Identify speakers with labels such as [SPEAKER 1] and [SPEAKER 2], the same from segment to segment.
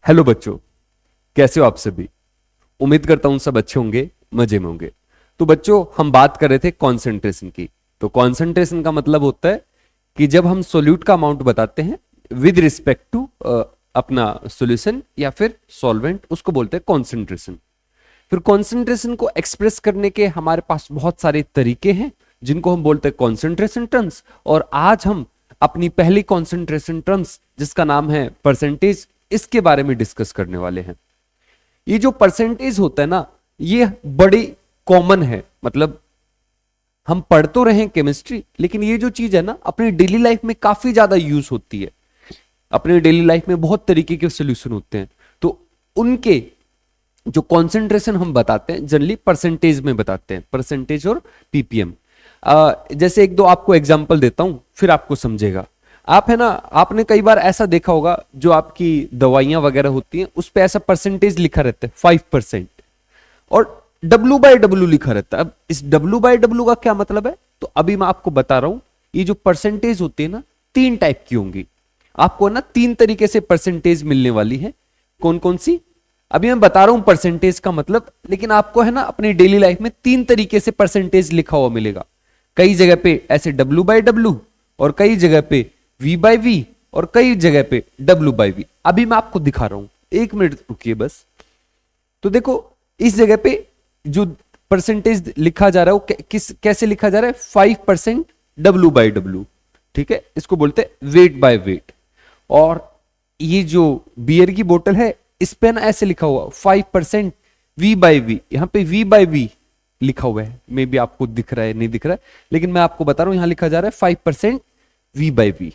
[SPEAKER 1] Hello बच्चों, कैसे हो आप सभी। उम्मीद करता हूं सब अच्छे होंगे, मजे में होंगे। तो बच्चों, हम बात कर रहे थे कंसंट्रेशन की। तो कंसंट्रेशन का मतलब होता है कि जब हम सोल्यूट का अमाउंट बताते हैं विद रिस्पेक्ट टू अपना सॉल्यूशन या फिर सॉल्वेंट, उसको बोलते हैं कंसंट्रेशन। फिर कंसंट्रेशन को एक्सप्रेस करने के हमारे पास बहुत सारे तरीके हैं जिनको हम बोलते हैं कंसंट्रेशन टर्म्स। और आज हम अपनी पहली कंसंट्रेशन टर्म्स जिसका नाम है परसेंटेज, इसके बारे में डिस्कस करने वाले हैं। ये जो परसेंटेज होता है ना, ये बड़ी कॉमन है। मतलब हम पढ़ तो रहे हैं केमिस्ट्री, लेकिन ये जो चीज है ना अपनी डेली लाइफ में काफी ज्यादा यूज होती है। अपनी डेली लाइफ में बहुत तरीके के सॉल्यूशन होते हैं, तो उनके जो कॉन्सेंट्रेशन हम बताते हैं जनरली परसेंटेज में बताते हैं, परसेंटेज और पीपीएम। जैसे एक दो आपको एग्जांपल देता हूं, फिर आपको समझेगा। आप है ना, आपने कई बार ऐसा देखा होगा जो आपकी दवाइयां वगैरह होती हैं उस पे ऐसा परसेंटेज लिखा रहता है 5%, और W/W लिखा रहता है। अब इस W/W का क्या मतलब है, तो अभी मैं आपको बता रहा हूं। ये जो परसेंटेज होती है ना, तीन टाइप की होंगी। आपको ना तीन तरीके से परसेंटेज मिलने वाली है। कौन कौन सी, अभी मैं बता रहा हूं परसेंटेज का मतलब, लेकिन आपको है ना अपनी डेली लाइफ में तीन तरीके से परसेंटेज लिखा हुआ मिलेगा। कई जगह पे ऐसे W/W, और कई जगह पे V/V, और कई जगह पे W/V। अभी मैं आपको दिखा रहा हूं, एक मिनट रुकिए बस। तो देखो, इस जगह पे जो परसेंटेज लिखा जा रहा है वो कैसे लिखा जा रहा है, 5% W/W। ठीक है, इसको बोलते हैं वेट बाय वेट। और ये जो बियर की बोतल है, इस पे ना ऐसे लिखा हुआ 5% V/V। यहां पे V/V लिखा हुआ है, मे बी आपको दिख रहा है नहीं दिख रहा है, लेकिन मैं आपको बता रहा हूं यहां लिखा जा रहा है 5% V/V।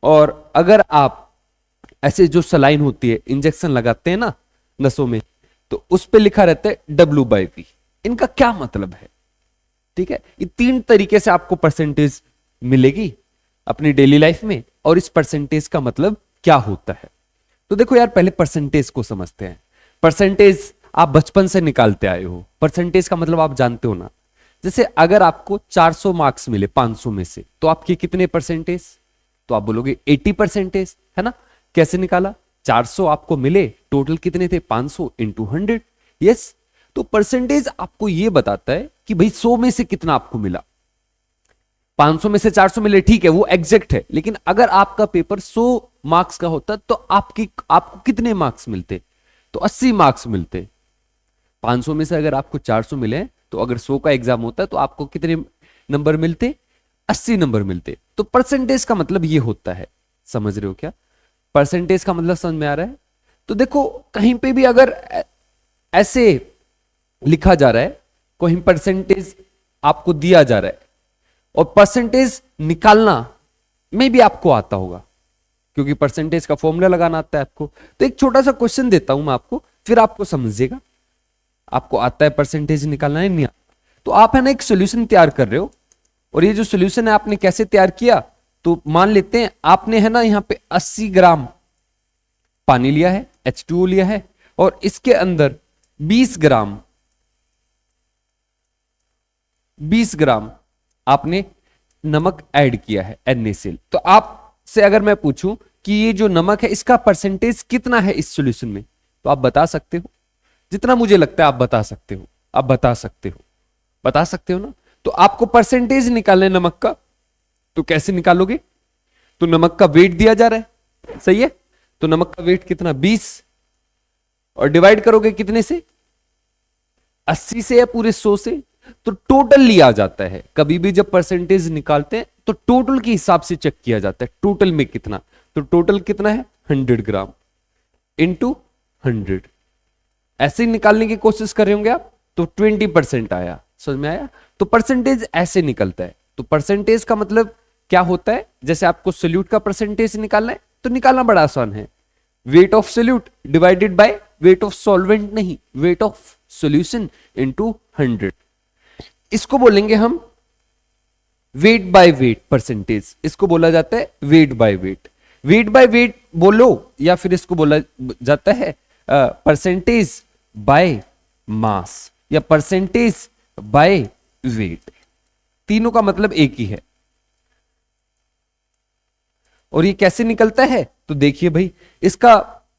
[SPEAKER 1] और अगर आप ऐसे जो सलाइन होती है, इंजेक्शन लगाते हैं ना नसों में, तो उस पे लिखा रहता है W/V। इनका क्या मतलब है, ठीक है। ये तीन तरीके से आपको परसेंटेज मिलेगी अपनी डेली लाइफ में, और इस परसेंटेज का मतलब क्या होता है। तो देखो यार, पहले परसेंटेज को समझते हैं। परसेंटेज आप बचपन से निकालते आए हो। परसेंटेज का मतलब आप जानते हो ना। जैसे अगर आपको 400 मार्क्स मिले 500 में से, तो आपके कितने परसेंटेज, तो आप बोलोगे 80%, है ना। कैसे निकाला, 400 आपको मिले, टोटल कितने थे, 500 इंटू 100। यस, तो परसेंटेज आपको यह बताता है कि भाई 100 में से कितना आपको मिला। 500 में से 400 मिले, ठीक है, वो एग्जैक्ट है। लेकिन अगर आपका पेपर 100 मार्क्स का होता तो आपको कितने मार्क्स मिलते, तो 80 मार्क्स मिलते। 500 में से अगर आपको 400 मिले, तो अगर 100 का एग्जाम होता तो आपको कितने नंबर मिलते, 80 नंबर मिलते। तो परसेंटेज का मतलब ये होता है। समझ रहे हो क्या, परसेंटेज का मतलब समझ में आ रहा है। तो देखो, कहीं पे भी अगर ऐसे लिखा जा रहा है, कोई परसेंटेज आपको दिया जा रहा है, और परसेंटेज निकालना में भी आपको आता होगा, क्योंकि परसेंटेज का फॉर्मूला लगाना आता है आपको। तो एक छोटा सा क्वेश्चन देता हूं मैं आपको, फिर आपको समझिएगा। आपको आता है परसेंटेज निकालना है, नहीं आता, तो आप है ना एक सॉल्यूशन तैयार कर रहे हो। और ये जो सॉल्यूशन है आपने कैसे तैयार किया, तो मान लेते हैं आपने है ना यहां पे 80 ग्राम पानी लिया है, H2O लिया है, और इसके अंदर 20 ग्राम आपने नमक ऐड किया है, NaCl। तो आपसे अगर मैं पूछूं कि ये जो नमक है इसका परसेंटेज कितना है इस सॉल्यूशन में, तो आप बता सकते हो। जितना मुझे लगता है आप बता सकते हो, आप बता सकते हो, बता सकते हो ना। तो आपको परसेंटेज निकालना है नमक का, तो कैसे निकालोगे, तो नमक का वेट दिया जा रहा है, सही है। तो नमक का वेट कितना, 20, और डिवाइड करोगे कितने से, 80 से या पूरे 100 से, तो टोटल लिया जाता है। कभी भी जब परसेंटेज निकालते हैं तो टोटल के हिसाब से चेक किया जाता है, टोटल में कितना। तो टोटल कितना है, 100 ग्राम इंटू 100। ऐसे निकालने की कोशिश कर रहे होंगे आप, तो 20% आया। समझ में आया, तो परसेंटेज ऐसे निकलता है। तो परसेंटेज का मतलब क्या होता है, जैसे आपको सोल्यूट का परसेंटेज निकालना है, तो निकालना बड़ा आसान है। Weight of solute divided by weight of solvent, नहीं, वेट ऑफ सॉल्यूशन इनटू 100। इसको बोलेंगे हम वेट बाय वेट परसेंटेज, इसको बोला जाता है weight by weight. Weight by weight बोलो, या फिर इसको बोला जाता है परसेंटेज बाय मास, या परसेंटेज बाय वेट। तीनों का मतलब एक ही है। और ये कैसे निकलता है, तो देखिए भाई, इसका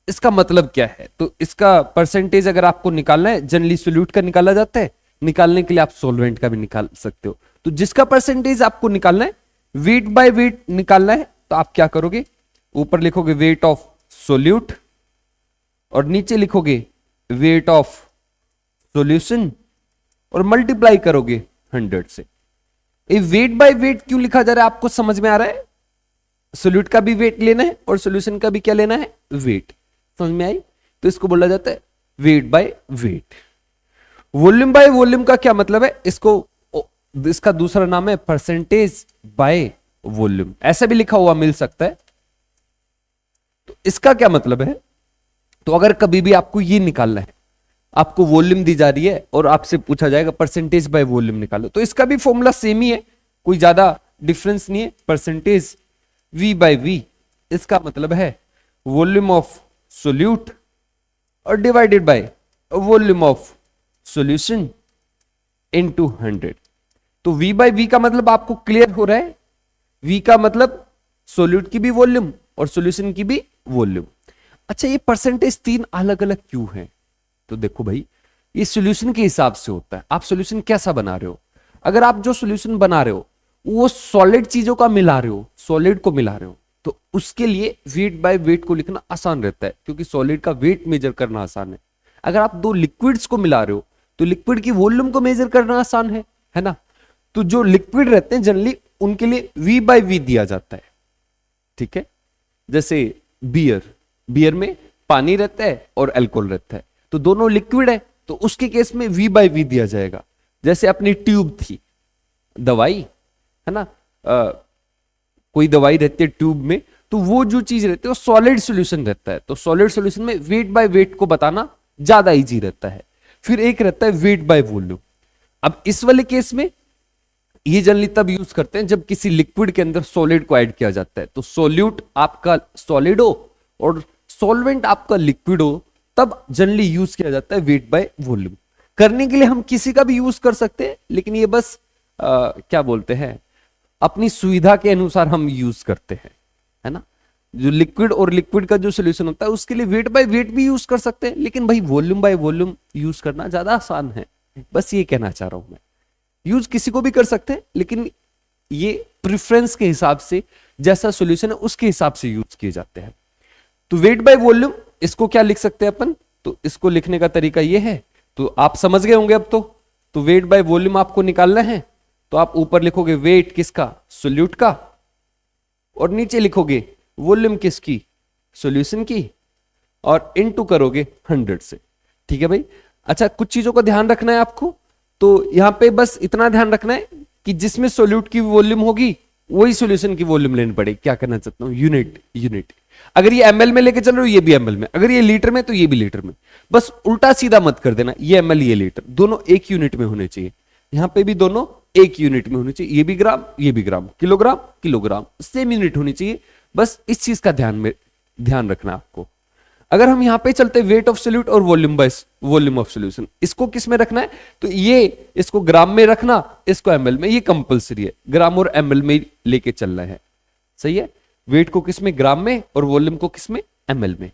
[SPEAKER 1] इसका मतलब क्या है? तो इसका परसेंटेज अगर आपको निकालना है, जनरली सोल्यूट का निकाला जाता है, निकालने के लिए आप सॉल्वेंट का भी निकाल सकते हो। तो जिसका परसेंटेज आपको निकालना है, वेट बाय वेट निकालना है, तो आप क्या करोगे, ऊपर लिखोगे वेट ऑफ सोल्यूट और नीचे लिखोगे वेट ऑफ सॉल्यूशन और मल्टीप्लाई करोगे 100 से। ये वेट बाय वेट क्यों लिखा जा रहा है आपको समझ में आ रहा है? सोल्यूट का भी वेट लेना है और सॉल्यूशन का भी क्या लेना है, वेट। समझ में आई? तो इसको बोला जाता है weight by weight. Volume by volume का क्या मतलब है? इसका दूसरा नाम है परसेंटेज बाय वॉल्यूम, ऐसा भी लिखा हुआ मिल सकता है। तो इसका क्या मतलब है? तो अगर कभी भी आपको ये निकालना है, आपको वॉल्यूम दी जा रही है और आपसे पूछा जाएगा परसेंटेज बाय वॉल्यूम निकालो, तो इसका भी फॉर्मूला सेम ही है, कोई ज्यादा डिफरेंस नहीं है। परसेंटेज V बाय V, इसका मतलब है वॉल्यूम ऑफ सोल्यूट और divided by volume of solution into 100। तो V बाय V का मतलब आपको क्लियर हो रहा है? V का मतलब सोल्यूट की भी वॉल्यूम और सॉल्यूशन की भी वॉल्यूम। अच्छा, ये परसेंटेज तीन अलग अलग क्यों है? तो देखो भाई, ये सॉल्यूशन के हिसाब से होता है। आप सॉल्यूशन कैसा बना रहे हो? अगर आप जो सॉल्यूशन बना रहे हो वो सॉलिड चीजों का मिला रहे हो, सॉलिड को मिला रहे हो, तो उसके लिए वेट बाय वेट को लिखना आसान रहता है, क्योंकि सॉलिड का वेट मेजर करना आसान है। अगर आप दो लिक्विड्स को मिला रहे हो तो लिक्विड की वॉल्यूम को मेजर करना आसान है ना? तो जो लिक्विड रहते हैं जनरली उनके लिए V बाय V दिया जाता है, ठीक है? जैसे बियर में पानी रहता है और अल्कोहल रहता है, तो दोनों लिक्विड है, तो उसके केस में V बाय V दिया जाएगा। जैसे अपनी ट्यूब थी, दवाई है ना, कोई दवाई रहती है ट्यूब में, तो वो जो चीज रहती है वो सॉलिड सॉल्यूशन रहता है, तो सॉलिड सॉल्यूशन में वेट बाय वेट को बताना ज्यादा इजी रहता है। फिर एक रहता है वेट बाय वॉल्यूम। अब इस वाले केस में ये जनरली तब यूज करते हैं जब किसी लिक्विड के अंदर सॉलिड को ऐड किया जाता है, तो सोल्यूट आपका सॉलिड हो और सॉल्वेंट आपका लिक्विड हो, तब जनरली यूज किया जाता है वेट बाय वॉल्यूम। करने के लिए हम किसी का भी यूज कर सकते हैं, लेकिन ये बस क्या बोलते हैं, अपनी सुविधा के अनुसार हम यूज करते हैं, है ना? जो लिक्विड और लिक्विड का जो सोल्यूशन होता है उसके लिए वेट बाय वेट भी यूज कर सकते हैं, लेकिन भाई वॉल्यूम बाय वॉल्यूम यूज करना ज्यादा आसान है। बस ये कहना चाह रहा हूं मैं। यूज किसी को भी कर सकते हैं, लेकिन ये प्रेफरेंस के हिसाब से, जैसा सॉल्यूशन है उसके हिसाब से यूज किए जाते हैं। तो वेट बाय वॉल्यूम, इसको क्या लिख सकते हैं अपन? तो इसको लिखने का तरीका ये है, तो आप समझ गए होंगे अब तो वेट बाय वॉल्यूम आपको निकालना है, तो आप ऊपर लिखोगे वेट किसका, सोल्यूट का, और नीचे लिखोगे वॉल्यूम किसकी, सॉल्यूशन की, और इनटू करोगे 100 से। ठीक है भाई? अच्छा, कुछ चीजों का ध्यान रखना है आपको। तो यहां पे बस इतना ध्यान रखना है कि जिसमें सोल्यूट की वॉल्यूम होगी वही सॉल्यूशन की वॉल्यूम लेनी पड़ेगी। क्या करना चाहता हूं, यूनिट। अगर ये ml में लेके चल रहे हो, ये भी ml में, अगर ये लीटर में तो ये भी लीटर में। बस उल्टा सीधा मत कर देना, ये ml ये लीटर, दोनों एक यूनिट में होने चाहिए। यहां पे भी दोनों एक यूनिट में होने चाहिए, ये भी ग्राम ये भी ग्राम, किलोग्राम सेम यूनिट होनी चाहिए। बस इस चीज का ध्यान रखना आपको। अगर हम यहां पे चलते वेट ऑफ सोल्यूट और वॉल्यूम ऑफ सॉल्यूशन, इसको किस में रखना है? तो ये इसको ग्राम में रखना, इसको ml में, ये कंपलसरी है, ग्राम और ml में लेके चलना है। सही है? वेट को किस में, ग्राम में, और वॉल्यूम को किस में, ml में।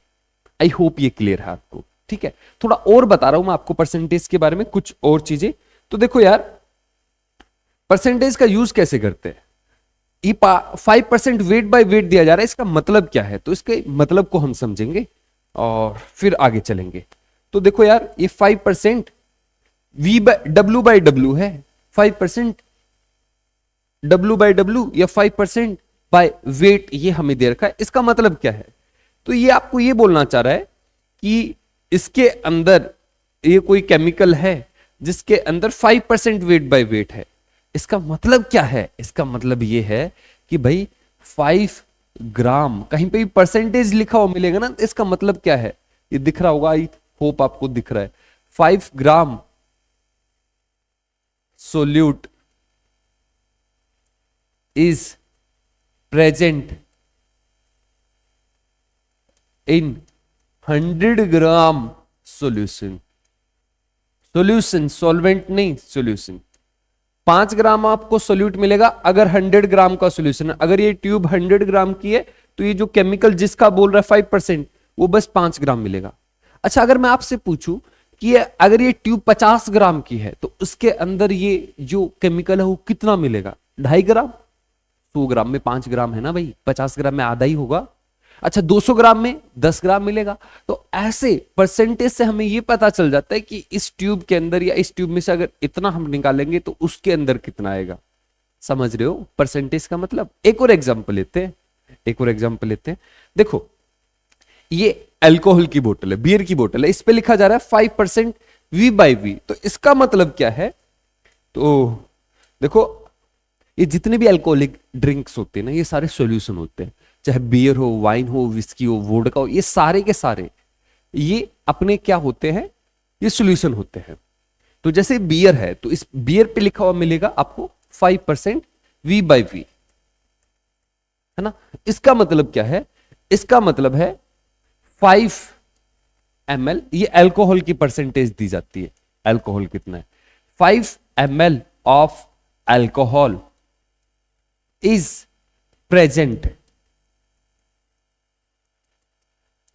[SPEAKER 1] आई होप ये क्लियर है आपको। ठीक है, थोड़ा और बता रहा हूं मैं आपको परसेंटेज के बारे में, कुछ और चीजें। तो देखो यार, परसेंटेज का यूज कैसे करते हैं? ये 5% वेट बाय वेट दिया जा रहा है, इसका मतलब क्या है? तो इसके मतलब को हम समझेंगे और फिर आगे चलेंगे। तो देखो यार, ये 5% W बाय W है, 5% W बाय W या 5% बाय वेट, ये हमें दे रखा है। इसका मतलब क्या है? तो ये आपको ये बोलना चाह रहा है कि इसके अंदर ये कोई केमिकल है जिसके अंदर 5% वेट बाय वेट है। इसका मतलब क्या है? इसका मतलब ये है कि भाई 5 ग्राम, कहीं पे भी परसेंटेज लिखा हुआ मिलेगा ना, इसका मतलब क्या है? ये दिख रहा होगा, आई होप आपको दिख रहा है। 5 gram solute is present in 100 gram solution. Solvent नहीं, सॉल्यूशन। 5 ग्राम आपको सोल्यूट मिलेगा अगर 100 ग्राम का सोल्यूशन है। अगर ये ट्यूब 100 ग्राम की है, तो ये जो केमिकल जिसका बोल रहा है 5%, वो बस 5 ग्राम मिलेगा। अच्छा, अगर मैं आपसे पूछूं कि अगर ये ट्यूब 50 ग्राम की है तो उसके अंदर ये जो केमिकल है वो कितना मिलेगा? 2.5 ग्राम। 100 ग्राम में 5 ग्राम है ना भाई, 50 ग्राम में आधा ही होगा। अच्छा, 200 ग्राम में 10 ग्राम मिलेगा। तो ऐसे परसेंटेज से हमें ये पता चल जाता है कि इस ट्यूब के अंदर या इस ट्यूब में से अगर इतना हम निकालेंगे तो उसके अंदर कितना आएगा। समझ रहे हो परसेंटेज का मतलब? एक और एग्जांपल लेते हैं, देखो ये अल्कोहल की बोतल है, बियर की बोतल है, इस पे लिखा जा रहा है 5% V/V। तो इसका मतलब क्या है? तो देखो, ये जितने भी अल्कोहलिक ड्रिंक्स होते हैं ना, ये सारे सॉल्यूशन होते हैं, चाहे बियर हो, वाइन हो, विस्की हो, वोडका हो, ये सारे के सारे ये अपने क्या होते हैं? ये सॉल्यूशन होते हैं। तो जैसे बियर है तो इस बियर पे लिखा हुआ मिलेगा आपको 5% V/V, है ना। इसका मतलब क्या है? इसका मतलब है 5 ml, ये अल्कोहल की परसेंटेज दी जाती है। अल्कोहल कितना है? 5 ml of alcohol is present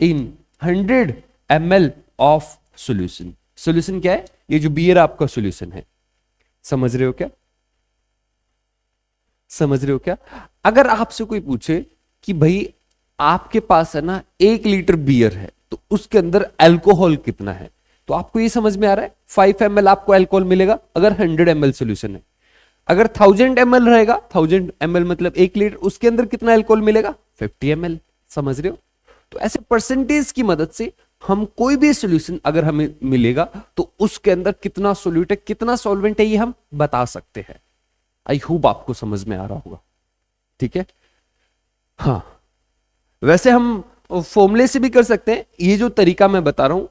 [SPEAKER 1] in 100 ml of solution. Solution क्या है? ये जो बियर आपका सॉल्यूशन है। समझ रहे हो क्या? अगर आपसे कोई पूछे कि भाई आपके पास है ना 1 लीटर बियर है तो उसके अंदर अल्कोहल कितना है, तो आपको ये समझ में आ रहा है 5 ml आपको अल्कोहल मिलेगा अगर 100 ml सॉल्यूशन है। अगर 1000 ml रहेगा, 1000 ml मतलब 1 लीटर, उसके अंदर कितना अल्कोहल मिलेगा? 50 ml। समझ रहे हो? तो ऐसे परसेंटेज की मदद से हम कोई भी सॉल्यूशन अगर हमें मिलेगा तो उसके अंदर कितना सोल्यूट है, कितना सॉल्वेंट है, ये हम बता सकते हैं। आई होप आपको समझ में आ रहा होगा। ठीक है, हाँ। वैसे हम फॉर्मूले से भी कर सकते हैं। ये जो तरीका मैं बता रहा हूं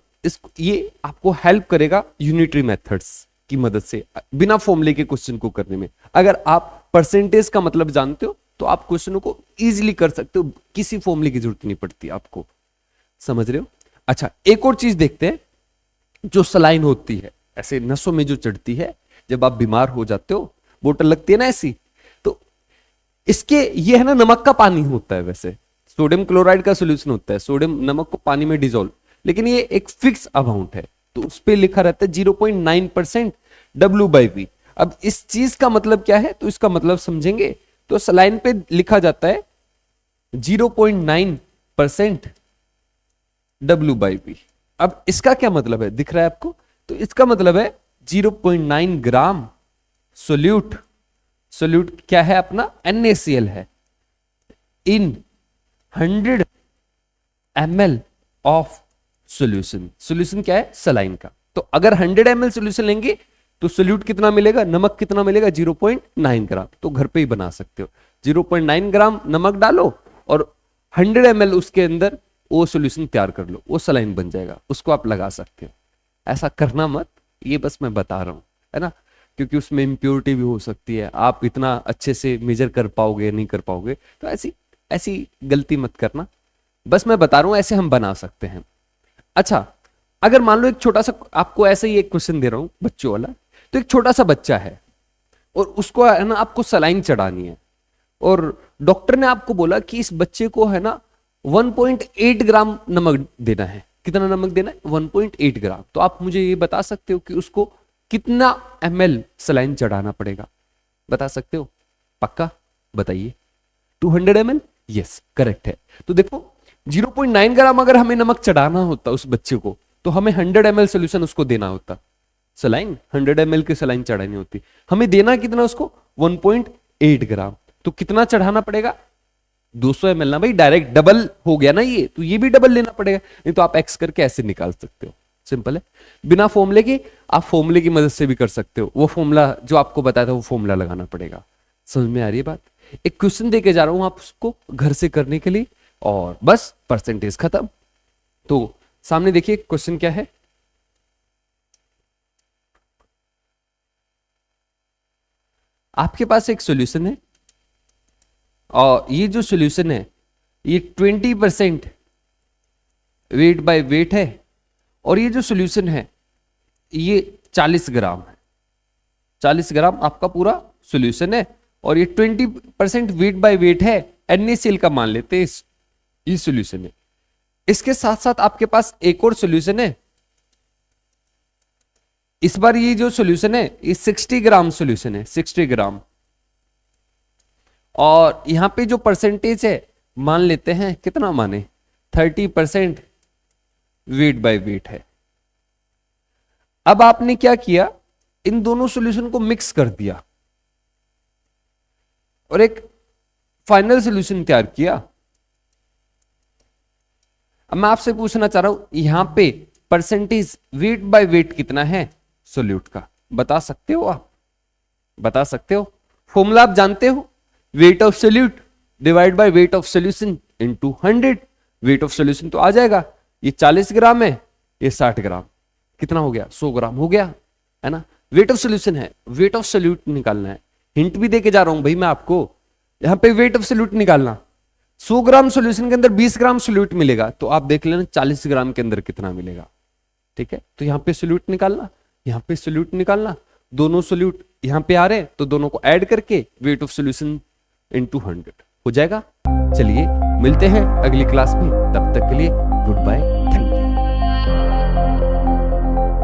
[SPEAKER 1] ये आपको हेल्प करेगा यूनिटरी मेथड्स की मदद से, बिना फॉर्मूले के क्वेश्चन को करने में। अगर आप परसेंटेज का मतलब जानते हो तो आप क्वेश्चनों को इजीली कर सकते हो, किसी फॉर्मूले की जरूरत नहीं पड़ती आपको। समझ रहे हो? अच्छा, एक और चीज देखते हैं, जो सलाइन होती है ऐसे नसों में जो चढ़ती है जब आप बीमार हो जाते हो, बोतल लगती है ना ऐसी, तो इसके ये है ना नमक का पानी होता है। वैसे सोडियम क्लोराइड का सॉल्यूशन होता है, सोडियम नमक को पानी में डिसॉल्व, लेकिन ये एक फिक्स अमाउंट है तो उस पर लिखा रहता है 0.9% W/V। अब इस चीज का मतलब क्या है तो इसका मतलब समझेंगे तो सलाइन पे लिखा जाता है 0.9% W/V। अब इसका क्या मतलब है, दिख रहा है आपको? तो इसका मतलब है 0.9 ग्राम सोल्यूट, सोल्यूट क्या है अपना? NaCl है, इन 100 ml ऑफ सॉल्यूशन। सॉल्यूशन क्या है? सलाइन का। तो अगर 100 ml सॉल्यूशन लेंगे तो सोल्यूट कितना मिलेगा, नमक कितना मिलेगा? 0.9 ग्राम। तो घर पे ही बना सकते हो, 0.9 ग्राम नमक डालो और 100 ml उसके अंदर वो सॉल्यूशन तैयार कर लो, वो सलाइन बन जाएगा, उसको आप लगा सकते हो। ऐसा करना मत, ये बस मैं बता रहा हूं, है ना, क्योंकि उसमें इंप्योरिटी भी हो सकती है, आप इतना अच्छे से मेजर कर पाओगे नहीं कर पाओगे, तो ऐसी ऐसी गलती मत करना। बस मैं बता रहा हूं ऐसे हम बना सकते हैं। अच्छा, अगर मान लो एक छोटा सा, आपको ऐसे ही एक क्वेश्चन दे रहा हूं बच्चों वाला, तो एक छोटा सा बच्चा है और उसको है ना आपको सलाइन चढ़ानी है और डॉक्टर ने आपको बोला कि इस बच्चे को है ना 1.8 ग्राम नमक देना है। कितना नमक देना है? 1.8 ग्राम। तो आप मुझे ये बता सकते हो कि उसको कितना ml सलाइन चढ़ाना पड़ेगा? बता सकते हो? पक्का बताइए। 200 ml? यस, करेक्ट है। तो देखो 0.9 ग्राम अगर हमें नमक चढ़ाना होता उस बच्चे को तो हमें 100 ml सोल्यूशन उसको देना होता, सलाइन 100 ml की सलाइन चढ़ानी होती। हमें देना कितना उसको? 1.8 ग्राम। तो कितना चढ़ाना पड़ेगा? 200 ml ना भाई, डायरेक्ट डबल हो गया ना ये, तो ये भी डबल लेना पड़ेगा, नहीं तो आप एक्स करके ऐसे निकाल सकते हो। सिंपल है, बिना फॉर्मूले के। आप फॉर्मूले की मदद से भी कर सकते हो, वो फॉर्मूला जो आपको बताया था वो फॉर्मूला लगाना पड़ेगा। समझ में आ रही है बात? एक क्वेश्चन दे के जा रहा हूं आप उसको घर से करने के लिए और बस परसेंटेज खत्म। तो सामने देखिए क्वेश्चन क्या है। आपके पास एक सॉल्यूशन है और ये जो सॉल्यूशन है ये 20% वेट बाय वेट है और ये जो सॉल्यूशन है ये 40 ग्राम है। 40 ग्राम आपका पूरा सॉल्यूशन है और ये 20% वेट बाय वेट है। NaCl का मान लेते हैं, ये सॉल्यूशन है। इसके साथ साथ आपके पास एक और सॉल्यूशन है। इस बार ये जो सॉल्यूशन है ये 60 ग्राम सॉल्यूशन है, 60 ग्राम। और यहां पे जो परसेंटेज है मान लेते हैं, कितना माने, 30% वेट बाय वेट है। अब आपने क्या किया, इन दोनों सॉल्यूशन को मिक्स कर दिया और एक फाइनल सॉल्यूशन तैयार किया। अब मैं आपसे पूछना चाह रहा हूं, यहां पे परसेंटेज वेट बाय वेट कितना है सॉल्यूट का, बता सकते हो आप? बता सकते हो? फॉर्मूला आप जानते हो, weight of solute divide by weight of solution into 100। Weight of solution तो आ जाएगा, ये 40 ग्राम है, ये 60 ग्राम, कितना हो गया, 100 ग्राम हो गया, है ना। वेट ऑफ सॉल्यूशन है, वेट ऑफ सॉल्यूट निकालना है। हिंट भी देके जा रहा हूं भाई मैं आपको, यहां पे वेट ऑफ सॉल्यूट निकालना। 100 ग्राम सॉल्यूशन के अंदर 20 ग्राम सॉल्यूट मिलेगा, तो आप देख लेना 40 ग्राम के अंदर कितना मिलेगा। ठीक है, तो यहां पे सॉल्यूट निकालना, यहां पे सॉल्यूट निकालना, दोनों सॉल्यूट यहां पे आ रहे हैं तो दोनों को ऐड करके वेट ऑफ सॉल्यूशन इनटू 100 हो जाएगा। चलिए मिलते हैं अगली क्लास में, तब तक के लिए गुड बाय।